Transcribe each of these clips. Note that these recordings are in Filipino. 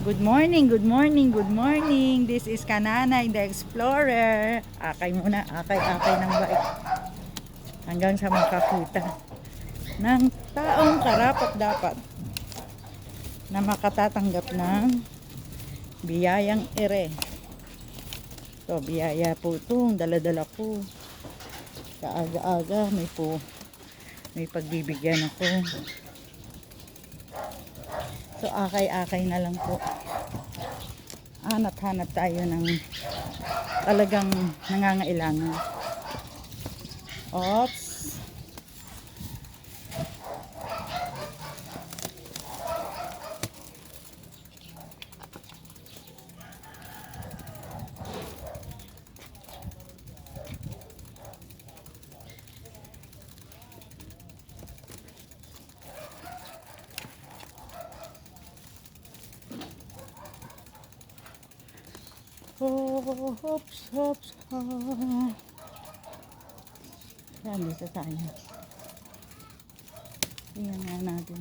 Good morning, good morning, good morning. This is Kananay the Explorer. Akay muna, akay ng bike. Hanggang sa makakita ng taong karapat-dapat na makatatanggap ng biyayang ere. So, biyaya po itong dala-dala ko. Kaaga-aga may pagbibigyan ako. So, akay-akay na lang po. Hanap-hanap tayo ng talagang nangangailangan. Oops. Oh, hops, hops, hops. Yan, dito tayo. Tingnan nga natin.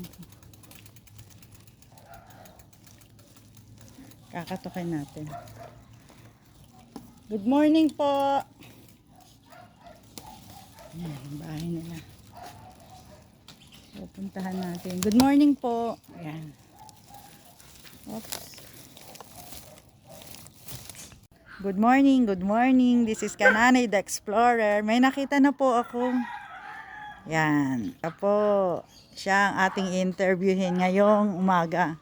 Kakatukin natin. Good morning po. Yan, yung bahay nila. Pupuntahan natin. Good morning po. Ayan. Oops. Good morning, good morning. This is Kananay the Explorer. May nakita na po ako. Yan. Apo, siya ang ating interviewin ngayong umaga.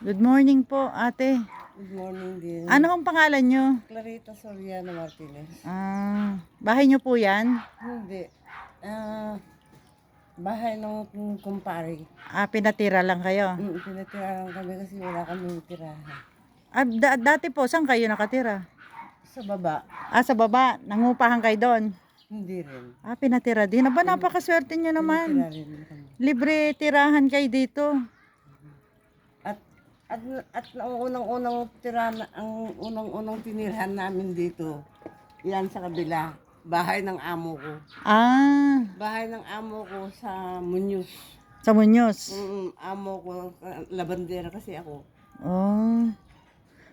Good morning po, ate. Good morning din. Ano ang pangalan nyo? Clarita Soriano Martinez. Bahay nyo po yan? Hindi. Bahay ng kumpare. Pinatira lang kayo? Pinatira lang kami kasi wala kami tirahan. Dati po, saan kayo nakatira? Sa baba. Sa baba. Nangupahan kayo doon? Hindi rin. Pinatira din. Napakaswerte nyo naman. Pinatira rin kami. Libre tirahan kayo dito. At ang unang-unang tirahan, ang unang-unang tinirahan namin dito, yan sa kabila. Bahay ng amo ko. Bahay ng amo ko sa Muñoz. Sa Muñoz? Amo ko, labandera kasi ako.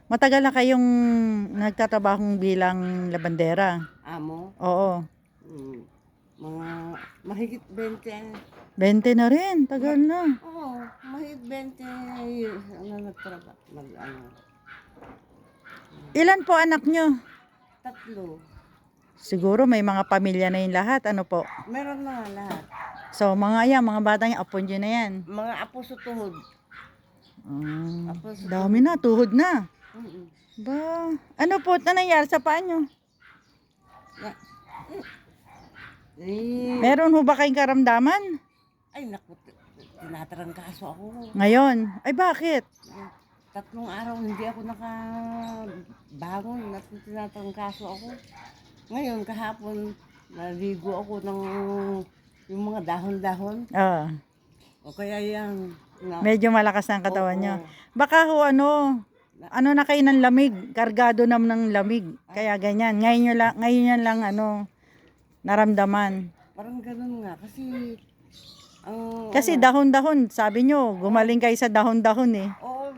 Matagal na kayong nagtatrabahong bilang labandera? Amo? Oo. Mga mahigit 20. 20 na rin, tagal na. Oo, mahigit 20 years nagtrabaho. Ilan po anak nyo? 3. Siguro may mga pamilya na yung lahat, ano po? Meron na lahat. So mga batang yung apo nyo na yan. Mga apo sa tuhod. Dami na, tuhod na. Ba, ano po na nangyari sa paa nyo? Meron ho ba kayong karamdaman? Ay naku, tinatarangkaso ako. Ngayon? Ay bakit? 3 araw hindi ako nakabangon at tinatarangkaso ako. Ngayon kahapon naligo ako ng yung mga dahon-dahon. O kaya yan. Medyo malakas na ang katawan nyo. Baka ho ano na kayo ng lamig, kargado naman ng lamig. Kaya ganyan. Ngayon lang naramdaman. Parang ganun nga kasi dahon-dahon, sabi nyo, gumaling kayo sa dahon-dahon eh. Oo,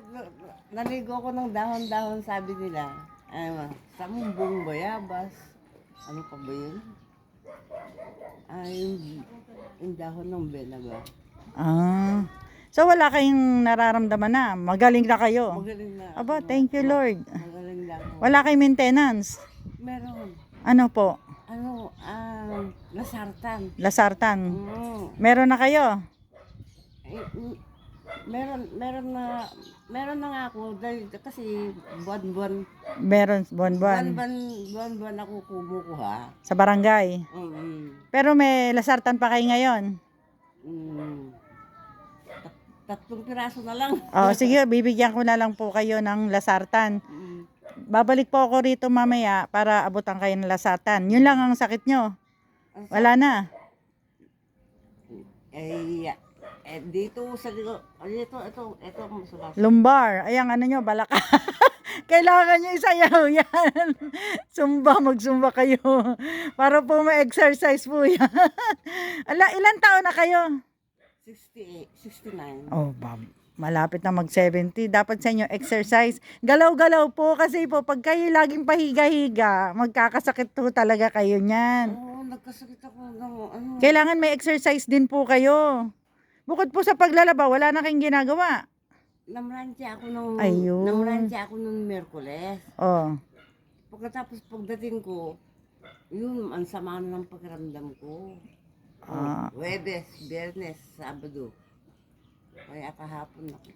naligo ako ng dahon-dahon, sabi nila. Samumbong bayabas. Ano pa ba yun? Yung dahon ng bena ba? So wala kayong nararamdaman na? Magaling na kayo? Magaling na. Aba, thank you Lord. Magaling lang. Wala kayong maintenance? Meron. Ano po? Lasartan. Lasartan. Meron na kayo? Meron na nga ako dahil kasi buwan-buwan. Meron buwan-buwan. Buwan-buwan ako kumukuha. Sa barangay. Pero may lasartan pa kayo ngayon? 3 piraso na lang. Sige, bibigyan ko na lang po kayo ng lasartan. Babalik po ako rito mamaya para abutan kayo ng lasartan. Yun lang ang sakit nyo. Wala na. Dito sa ito sulat. Lumbar. Ayan ano nyo, balaka. Kailangan nyo isayaw yan. Magsumba kayo. Para po ma-exercise po yan. Ilan taon na kayo? 69. Oh, Malapit na mag-70. Dapat sa inyo exercise. Galaw-galaw po kasi po pag kayo laging pahiga-higa, magkakasakit po talaga kayo niyan. Oo, nagkasakit ako ng ano. Kailangan may exercise din po kayo. Bukod po sa paglalaba, wala na kayong ginagawa. Ayun. Namransya ako nung Miyerkules. Oh. Pagkatapos pagdating ko, yun, ang sama na ng pakiramdam ko. Ah. Huwebes, Biyernes, Sabado. Kaya kahapon ako.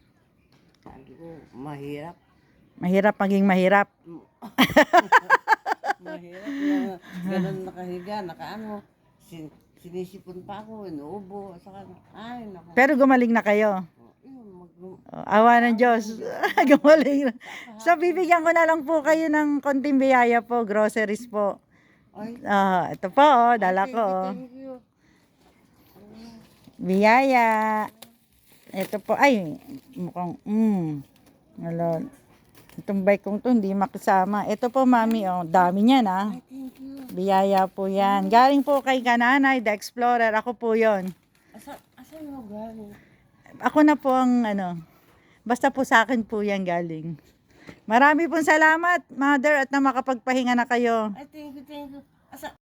Sabi ko, mahirap. Mahirap maging mahirap. Mahirap na ganun nakahiga, nakaano. Sinisipon pa ako, inuubo. Saka, ay, naku. Pero gumaling na kayo. Yun, Awa ng Diyos. Gumaling na. So, bibigyan ko na lang po kayo ng konting biyaya po. Groceries po. ay, Ito po, dala ko. thank you. Biyaya. Ito po, ay, mukhang, Alon. Itong bike kong to, hindi makisama. Ito po, mami, dami niyan, Ay, thank you. Biyaya po yan. Galing po kay Kananay, The Explorer. Ako po yon. Asan mo galing? Ako na po ang, basta po sa akin po yan galing. Marami pong salamat, Mother, at na makapagpahinga na kayo. Ay, thank you, thank you.